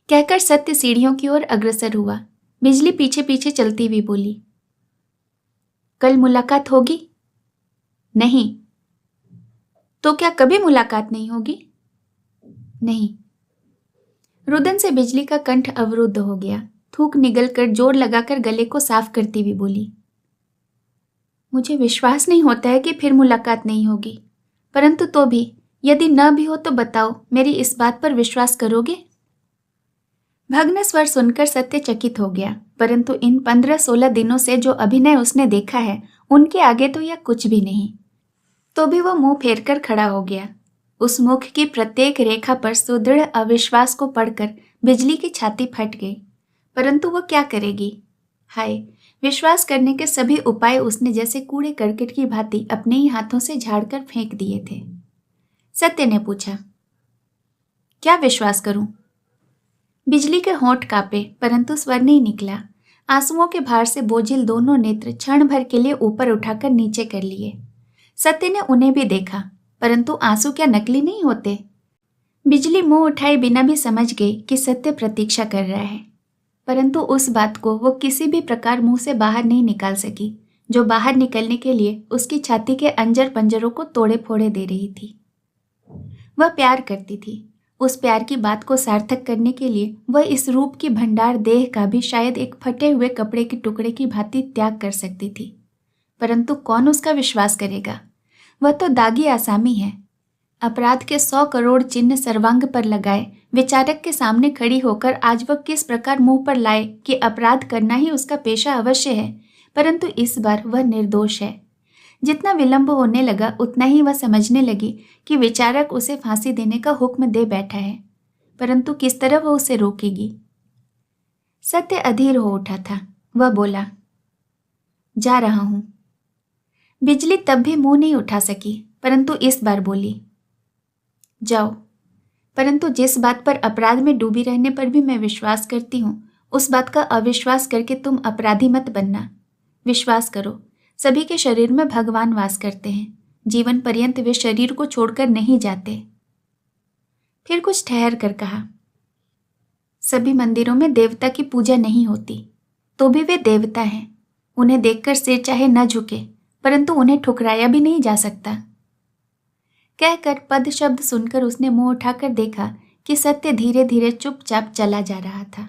Speaker 1: कहकर सत्य सीढ़ियों की ओर अग्रसर हुआ। बिजली पीछे पीछे चलती हुई बोली, कल मुलाकात होगी? नहीं। तो क्या कभी मुलाकात नहीं होगी? नहीं। रुदन से बिजली का कंठ अवरुद्ध हो गया। थूक निगलकर जोर लगाकर गले को साफ करती हुई बोली, मुझे विश्वास नहीं होता है कि फिर मुलाकात नहीं होगी, परंतु तो भी यदि न भी हो तो बताओ, मेरी इस बात पर विश्वास करोगे? भग्न स्वर सुनकर सत्य चकित हो गया, परंतु इन 15-16 दिनों से जो अभिनय उसने देखा है उनके आगे तो यह कुछ भी नहीं। तो भी वह मुंह फेर कर खड़ा हो गया। उस मुख की प्रत्येक रेखा पर सुदृढ़ अविश्वास को पढ़कर बिजली की छाती फट गई, परंतु वह क्या करेगी? हाय, विश्वास करने के सभी उपाय उसने जैसे कूड़े करकट की भांति अपने ही हाथों से झाड़कर फेंक दिए थे। सत्य ने पूछा, क्या विश्वास करूं? बिजली के होंठ कांपे, परंतु स्वर नहीं निकला। आंसुओं के भार से बोझिल दोनों नेत्र क्षण भर के लिए ऊपर उठाकर नीचे कर लिए। सत्य ने उन्हें भी देखा, परंतु आंसू क्या नकली नहीं होते? बिजली मुंह उठाए बिना भी समझ गई कि सत्य प्रतीक्षा कर रहा है, परंतु उस बात को वो किसी भी प्रकार मुंह से बाहर नहीं निकाल सकी, जो बाहर निकलने के लिए उसकी छाती के अंजर पंजरों को तोड़े फोड़े दे रही थी। वह प्यार करती थी। उस प्यार की बात को सार्थक करने के लिए वह इस रूप की भंडार देह का भी शायद एक फटे हुए कपड़े के टुकड़े की भांति त्याग कर सकती थी, परंतु कौन उसका विश्वास करेगा? वह तो दागी आसामी है। अपराध के 100 करोड़ चिन्ह सर्वांग पर लगाए विचारक के सामने खड़ी होकर आज वह किस प्रकार मुंह पर लाए कि अपराध करना ही उसका पेशा अवश्य है, परंतु इस बार वह निर्दोष है। जितना विलंब होने लगा उतना ही वह समझने लगी कि विचारक उसे फांसी देने का हुक्म दे बैठा है, परंतु किस तरह वह उसे रोकेगी? सत्य अधीर हो उठा था। वह बोला, जा रहा हूं। बिजली तब भी मुंह नहीं उठा सकी, परंतु इस बार बोली, जाओ, परंतु जिस बात पर अपराध में डूबी रहने पर भी मैं विश्वास करती हूँ, उस बात का अविश्वास करके तुम अपराधी मत बनना। विश्वास करो, सभी के शरीर में भगवान वास करते हैं, जीवन पर्यंत वे शरीर को छोड़कर नहीं जाते। फिर कुछ ठहर कर कहा, सभी मंदिरों में देवता की पूजा नहीं होती, तो भी वे देवता हैं। उन्हें देखकर सिर चाहे न झुके, परंतु उन्हें ठुकराया भी नहीं जा सकता। कहकर पद शब्द सुनकर उसने मुंह उठाकर देखा कि सत्य धीरे धीरे चुपचाप चला जा रहा था।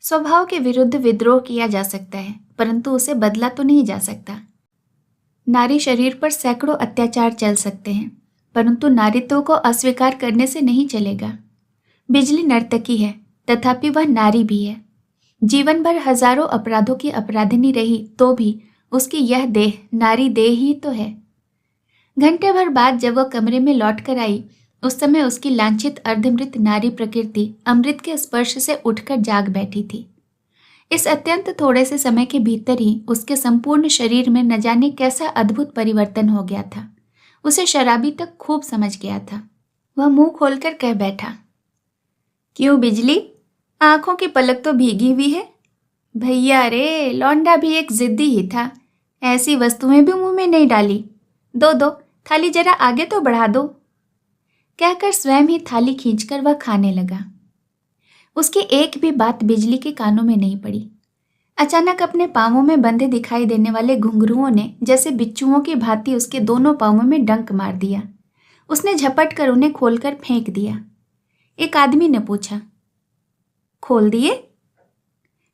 Speaker 1: स्वभाव के विरुद्ध विद्रोह किया जा सकता है, परंतु उसे बदला तो नहीं जा सकता। नारी शरीर पर सैकड़ों अत्याचार चल सकते हैं, परंतु नारीत्व को अस्वीकार करने से नहीं चलेगा। बिजली नर्तकी है, तथापि वह नारी भी है। जीवन भर हजारों अपराधों की अपराधिनी रही तो भी उसकी यह देह नारी देह ही तो है। घंटे भर बाद जब वह कमरे में लौट कर आई, उस समय उसकी लांछित अर्धमृत नारी प्रकृति अमृत के स्पर्श से उठकर जाग बैठी थी। इस अत्यंत थोड़े से समय के भीतर ही उसके संपूर्ण शरीर में न जाने कैसा अद्भुत परिवर्तन हो गया था। उसे शराबी तक खूब समझ गया था। वह मुंह खोलकर कह बैठा, क्यों बिजली, आंखों की पलक तो भीगी हुई है। भैया रे, लौंडा भी एक जिद्दी ही था, ऐसी वस्तुएं भी मुंह में नहीं डाली। दो थाली जरा आगे तो बढ़ा दो। कहकर स्वयं ही थाली खींचकर वह खाने लगा। उसकी एक भी बात बिजली के कानों में नहीं पड़ी। अचानक अपने पांवों में बंधे दिखाई देने वाले घुंघरुओं ने जैसे बिच्छुओं की भांति उसके दोनों पांवों में डंक मार दिया। उसने झपट कर उन्हें खोलकर फेंक दिया। एक आदमी ने पूछा, खोल दिए?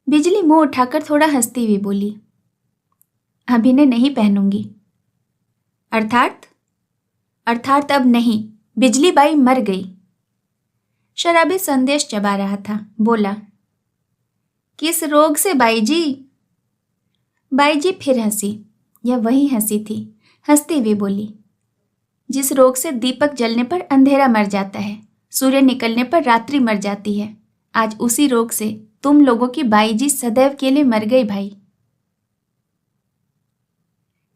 Speaker 1: बिजली मुंह उठाकर थोड़ा हंसती हुई बोली, अभी ने नहीं पहनूंगी। अर्थात अब नहीं, बिजली बाई मर गई। शराबी संदेश चबा रहा था। बोला, किस रोग से बाई जी? बाई जी फिर हंसी। यह वही हंसी थी। हंसती हुई बोली, जिस रोग से दीपक जलने पर अंधेरा मर जाता है, सूर्य निकलने पर रात्रि मर जाती है, आज उसी रोग से तुम लोगों की बाई जी सदैव के लिए मर गई भाई।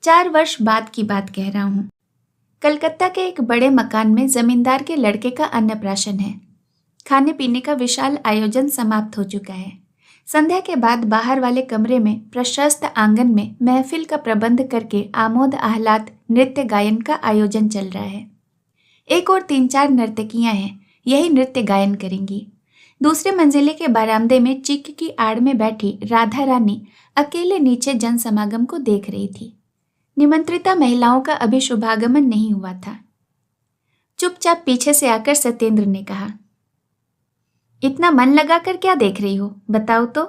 Speaker 1: 4 वर्ष बाद की बात कह रहा हूं। कलकत्ता के एक बड़े मकान में जमींदार के लड़के का अन्नप्राशन है। खाने पीने का विशाल आयोजन समाप्त हो चुका है। संध्या के बाद बाहर वाले कमरे में प्रशस्त आंगन में महफिल का प्रबंध करके आमोद आह्लाद नृत्य गायन का आयोजन चल रहा है। एक और 3-4 नर्तकियां हैं, यही नृत्य गायन करेंगी। दूसरे मंजिले के बरामदे में चिक की आड़ में बैठी राधा रानी अकेले नीचे जन समागम को देख रही थी। निमंत्रिता महिलाओं का अभी शुभागमन नहीं हुआ था। चुपचाप पीछे से आकर सत्येंद्र ने कहा, इतना मन लगाकर क्या देख रही हो, बताओ तो।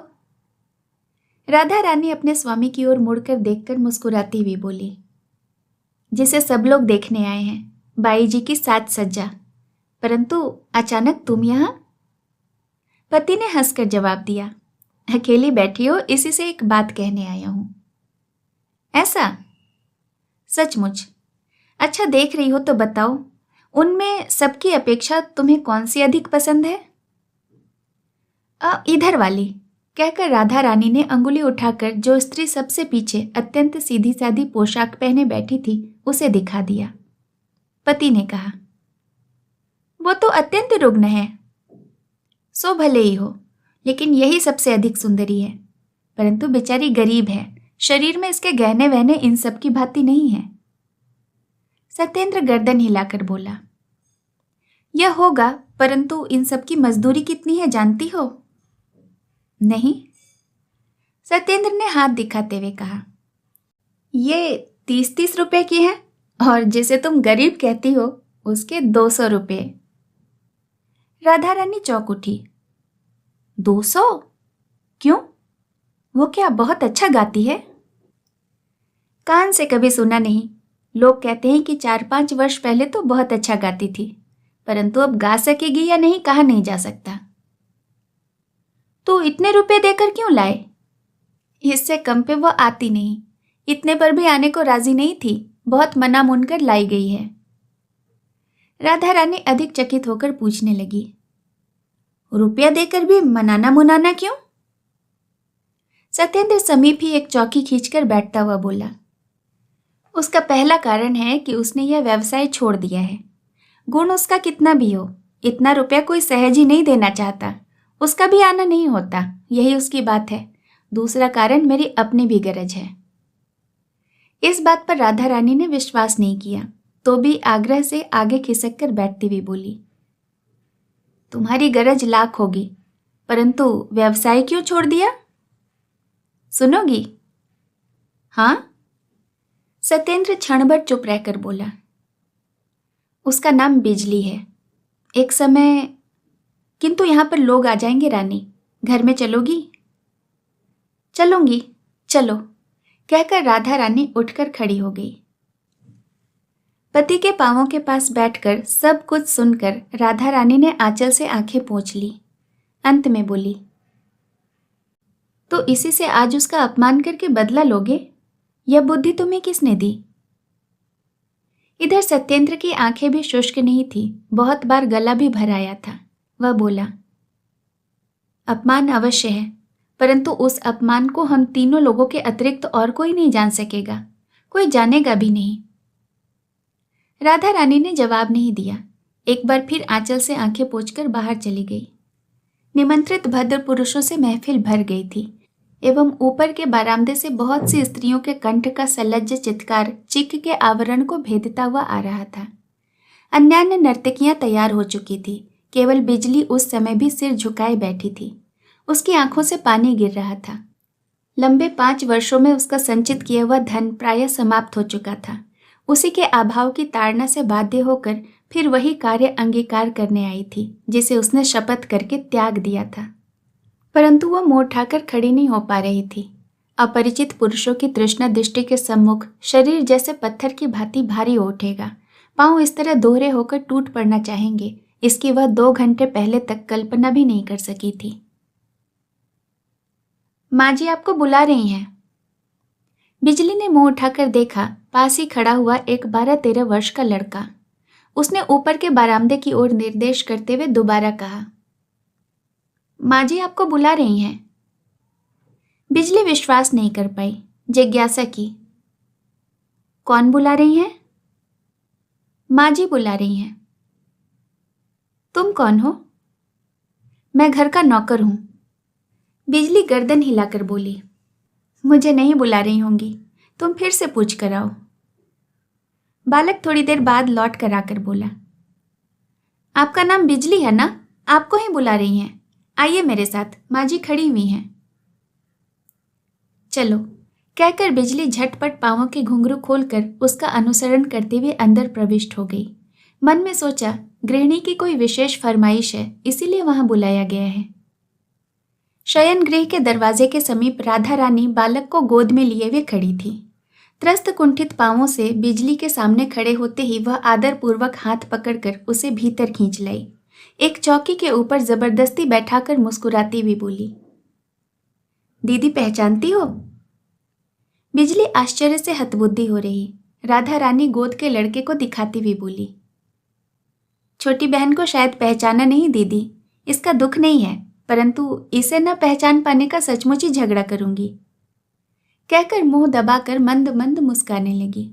Speaker 1: राधा रानी अपने स्वामी की ओर मुड़कर देखकर मुस्कुराती हुई बोली, जिसे सब लोग देखने आए हैं, बाई जी की साज सज्जा। परंतु अचानक तुम यहां? पति ने हंसकर जवाब दिया, अकेली बैठी हो, इसी से एक बात कहने आया हूं। ऐसा? सचमुच। अच्छा, देख रही हो तो बताओ, उनमें सबकी अपेक्षा तुम्हें कौन सी अधिक पसंद है? इधर वाली, कहकर राधा रानी ने अंगुली उठाकर जो स्त्री सबसे पीछे अत्यंत सीधी सादी पोशाक पहने बैठी थी उसे दिखा दिया। पति ने कहा, वो तो अत्यंत रुग्ण है। सो भले ही हो, लेकिन यही सबसे अधिक सुंदरी है। परंतु बेचारी गरीब है, शरीर में इसके गहने वहने इन सब की भांति नहीं है। सत्येंद्र गर्दन हिलाकर बोला, यह होगा, परंतु इन सब की मजदूरी कितनी है जानती हो? नहीं। सत्येंद्र ने हाथ दिखाते हुए कहा, ये 30-30 रुपए की है, और जिसे तुम गरीब कहती हो उसके 200 रुपए। राधा रानी चौंक उठी। 200? क्यों? वो क्या बहुत अच्छा गाती है? कान से कभी सुना नहीं। लोग कहते हैं कि 4-5 वर्ष पहले तो बहुत अच्छा गाती थी, परंतु अब गा सकेगी या नहीं कहा नहीं जा सकता। तो इतने रुपए देकर क्यों लाए? इससे कम पे वो आती नहीं। इतने पर भी आने को राजी नहीं थी, बहुत मना मुनकर लाई गई है। राधा रानी अधिक चकित होकर पूछने लगी, रुपया देकर भी मनाना मुनाना क्यों? सत्येंद्र समीप ही एक चौकी खींचकर बैठता हुआ बोला, उसका पहला कारण है कि उसने यह व्यवसाय छोड़ दिया है। गुण उसका कितना भी हो, इतना रुपया कोई सहज ही नहीं देना चाहता। उसका भी आना नहीं होता, यही उसकी बात है। दूसरा कारण मेरी अपनी भी गरज है। इस बात पर राधा रानी ने विश्वास नहीं किया, तो भी आग्रह से आगे खिसक कर बैठती हुई बोली, तुम्हारी गरज लाख होगी, परंतु व्यवसाय क्यों छोड़ दिया? सुनोगी? हाँ। सत्येंद्र क्षण भर चुप रहकर बोला, उसका नाम बिजली है। एक समय, किंतु यहां पर लोग आ जाएंगे रानी, घर में चलोगी? चलूंगी, चलो, कहकर राधा रानी उठकर खड़ी हो गई। पति के पांवों के पास बैठकर सब कुछ सुनकर राधा रानी ने आंचल से आंखें पोंछ ली। अंत में बोली, तो इसी से आज उसका अपमान करके बदला लोगे? यह बुद्धि तुम्हें किसने दी? इधर सत्येंद्र की आंखें भी शुष्क नहीं थी, बहुत बार गला भी भर आया था। वह बोला, अपमान अवश्य है, परंतु उस अपमान को हम तीनों लोगों के अतिरिक्त और कोई नहीं जान सकेगा, कोई जानेगा भी नहीं। राधा रानी ने जवाब नहीं दिया। एक बार फिर आंचल से आंखें पोंछकर बाहर चली गई। निमंत्रित भद्र पुरुषों से महफिल भर गई थी एवं ऊपर के बरामदे से बहुत सी स्त्रियों के कंठ का सलज्ज चित्कार चिक के आवरण को भेदता हुआ आ रहा था। अन्यान्य नर्तकियां तैयार हो चुकी थी, केवल बिजली उस समय भी सिर झुकाए बैठी थी। उसकी आंखों से पानी गिर रहा था। लंबे 5 वर्षों में उसका संचित किया हुआ धन प्रायः समाप्त हो चुका था। उसी के अभाव की ताड़ना से बाध्य होकर फिर वही कार्य अंगीकार करने आई थी जिसे उसने शपथ करके त्याग दिया था, परंतु वह मुंह उठाकर खड़ी नहीं हो पा रही थी। अपरिचित पुरुषों की तृष्णा दृष्टि के सम्मुख शरीर जैसे पत्थर की भांति भारी हो उठेगा। पांव इस तरह दोहरे होकर टूट पड़ना चाहेंगे, इसकी वह 2 घंटे पहले तक कल्पना भी नहीं कर सकी थी। माँ जी आपको बुला रही हैं। बिजली ने मुंह उठाकर देखा, पास ही खड़ा हुआ एक 12-13 वर्ष का लड़का। उसने ऊपर के बरामदे की ओर निर्देश करते हुए दोबारा कहा, माँ जी आपको बुला रही हैं। बिजली विश्वास नहीं कर पाई, जिज्ञासा की, कौन बुला रही हैं? माँ जी बुला रही हैं। तुम कौन हो? मैं घर का नौकर हूं। बिजली गर्दन हिलाकर बोली, मुझे नहीं बुला रही होंगी, तुम फिर से पूछ कर आओ। बालक थोड़ी देर बाद लौट कर आकर बोला, आपका नाम बिजली है ना? आपको ही बुला रही हैं। आइए मेरे साथ, माँ जी खड़ी हुई हैं। चलो, कहकर बिजली झटपट पांवों के घुंघरू खोलकर उसका अनुसरण करते हुए अंदर प्रविष्ट हो गई। मन में सोचा, गृहिणी की कोई विशेष फरमाइश है, इसीलिए वहां बुलाया गया है। शयन गृह के दरवाजे के समीप राधा रानी बालक को गोद में लिए हुए खड़ी थी। त्रस्त कुंठित पांवों से बिजली के सामने खड़े होते ही वह आदरपूर्वक हाथ पकड़कर उसे भीतर खींच लाई। एक चौकी के ऊपर जबरदस्ती बैठाकर मुस्कुराती हुई बोली, दीदी पहचानती हो? बिजली आश्चर्य से हतबुद्धि हो रही। राधा रानी गोद के लड़के को दिखाती हुई बोली, छोटी बहन को शायद पहचाना नहीं दीदी, इसका दुख नहीं है, परंतु इसे न पहचान पाने का सचमुच ही झगड़ा करूंगी, कहकर मुंह दबाकर मंद मंद मुस्काने लगी।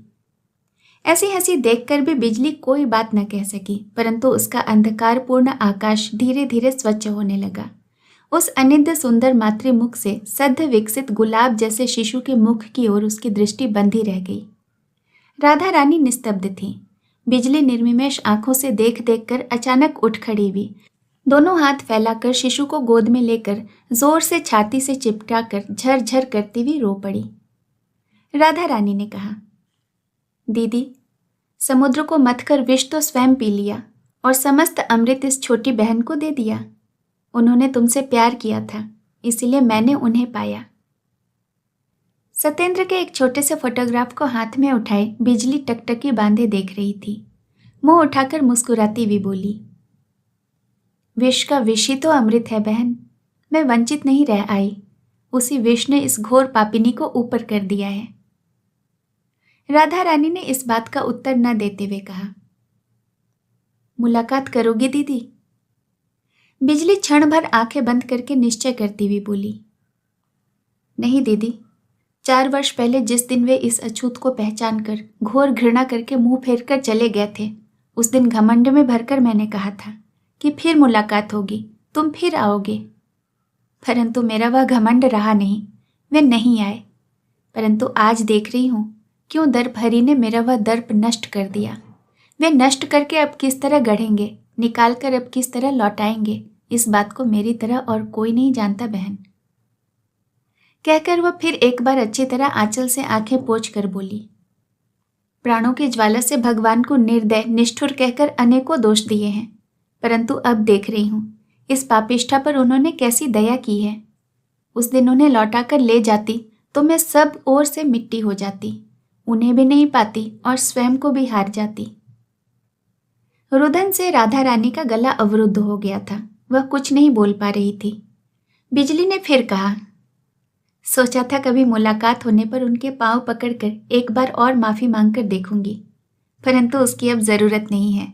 Speaker 1: ऐसी हंसी देखकर भी बिजली कोई बात न कह सकी, परंतु उसका अंधकारपूर्ण आकाश धीरे धीरे स्वच्छ होने लगा। उस अनिद्य सुंदर मातृमुख से सद्य विकसित गुलाब जैसे शिशु के मुख की ओर उसकी दृष्टि बंधी रह गई। राधा रानी निस्तब्ध थी। बिजली निर्विमेष आंखों से देख देख कर अचानक उठ खड़ी हुई। दोनों हाथ फैलाकर शिशु को गोद में लेकर जोर से छाती से चिपटा कर झरझर करती हुई रो पड़ी। राधा रानी ने कहा, दीदी, समुद्र को मथ कर विष तो स्वयं पी लिया और समस्त अमृत इस छोटी बहन को दे दिया। उन्होंने तुमसे प्यार किया था, इसीलिए मैंने उन्हें पाया। सत्येंद्र के एक छोटे से फोटोग्राफ को हाथ में उठाए बिजली टकटकी बांधे देख रही थी। मुंह उठाकर मुस्कुराती हुई बोली, विष का विष ही तो अमृत है बहन, मैं वंचित नहीं रह आई। उसी विष ने इस घोर पापिनी को ऊपर कर दिया है। राधा रानी ने इस बात का उत्तर न देते हुए कहा, मुलाकात करोगी दीदी? बिजली क्षण भर आंखें बंद करके निश्चय करती हुई बोली, नहीं दीदी, 4 वर्ष पहले जिस दिन वे इस अछूत को पहचान कर घोर घृणा करके मुंह फेर कर चले गए थे, उस दिन घमंड में भरकर मैंने कहा था कि फिर मुलाकात होगी, तुम फिर आओगे। परंतु मेरा वह घमंड रहा नहीं, वे नहीं आए। परंतु आज देख रही हूं क्यों दर्पहरी ने मेरा वह दर्प नष्ट कर दिया। वे नष्ट करके अब किस तरह गढ़ेंगे, निकाल कर अब किस तरह लौटाएंगे, इस बात को मेरी तरह और कोई नहीं जानता बहन। कहकर वह फिर एक बार अच्छी तरह आंचल से आंखें पोंछ कर बोली, प्राणों की ज्वाला से भगवान को निर्दय निष्ठुर कहकर अनेकों दोष दिए हैं, परंतु अब देख रही हूं इस पापिष्ठा पर उन्होंने कैसी दया की है। उस दिन उन्हें लौटाकर ले जाती तो मैं सब ओर से मिट्टी हो जाती, उन्हें भी नहीं पाती और स्वयं को भी हार जाती। रुदन से राधा रानी का गला अवरुद्ध हो गया था, वह कुछ नहीं बोल पा रही थी। बिजली ने फिर कहा, सोचा था कभी मुलाकात होने पर उनके पांव पकड़कर एक बार और माफी मांगकर देखूंगी, परंतु उसकी अब जरूरत नहीं है।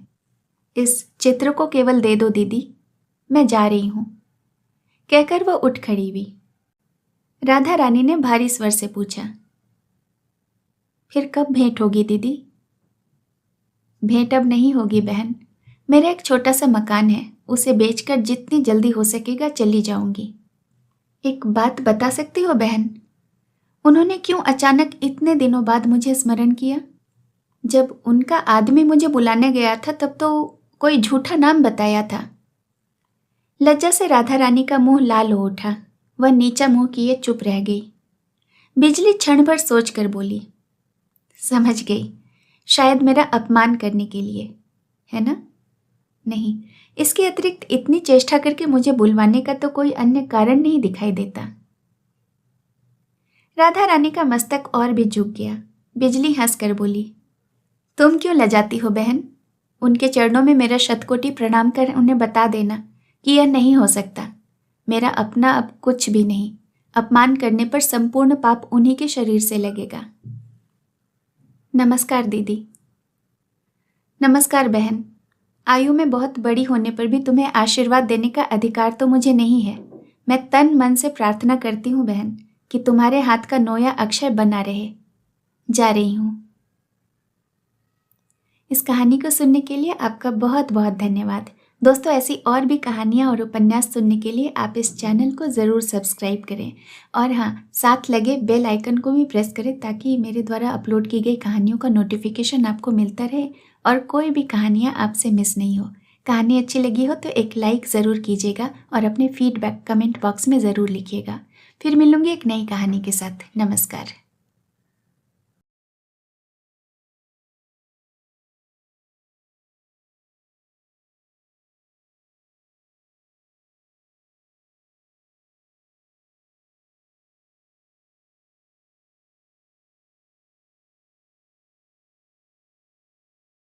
Speaker 1: इस चित्र को केवल दे दो दीदी, मैं जा रही हूं। कहकर वह उठ खड़ी हुई। राधा रानी ने भारी स्वर से पूछा, फिर कब भेंट होगी दीदी? भेंट अब नहीं होगी बहन, मेरा एक छोटा सा मकान है, उसे बेचकर जितनी जल्दी हो सकेगा चली जाऊंगी। एक बात बता सकती हो बहन, उन्होंने क्यों अचानक इतने दिनों बाद मुझे स्मरण किया? जब उनका आदमी मुझे बुलाने गया था तब तो कोई झूठा नाम बताया था। लज्जा से राधा रानी का मुंह लाल हो उठा, वह नीचा मुंह किए चुप रह गई। बिजली क्षण भर सोच कर बोली, समझ गई, शायद मेरा अपमान करने के लिए, है ना? नहीं, इसके अतिरिक्त इतनी चेष्टा करके मुझे बुलवाने का तो कोई अन्य कारण नहीं दिखाई देता। राधा रानी का मस्तक और भी झुक गया। बिजली हंसकर बोली, तुम क्यों लजाती हो बहन? उनके चरणों में मेरा शतकोटि प्रणाम कर उन्हें बता देना कि यह नहीं हो सकता। मेरा अपना अब कुछ भी नहीं। अपमान करने पर संपूर्ण पाप उन्हीं के शरीर से लगेगा। नमस्कार दीदी। नमस्कार बहन। आयु में बहुत बड़ी होने पर भी तुम्हें आशीर्वाद देने का अधिकार तो मुझे नहीं है। मैं तन मन से प्रार्थना करती हूँ बहन कि तुम्हारे हाथ का नोया अक्षय बना रहे। जा रही हूँ। इस कहानी को सुनने के लिए आपका बहुत बहुत धन्यवाद। दोस्तों, ऐसी और भी कहानियाँ और उपन्यास सुनने के लिए आप इस चैनल को ज़रूर सब्सक्राइब करें और हाँ, साथ लगे बेल आइकन को भी प्रेस करें ताकि मेरे द्वारा अपलोड की गई कहानियों का नोटिफिकेशन आपको मिलता रहे और कोई भी कहानियाँ आपसे मिस नहीं हो। कहानी अच्छी लगी हो तो एक लाइक ज़रूर कीजिएगा और अपने फीडबैक कमेंट बॉक्स में ज़रूर लिखिएगा। फिर मिलूंगी एक नई कहानी के साथ। नमस्कार।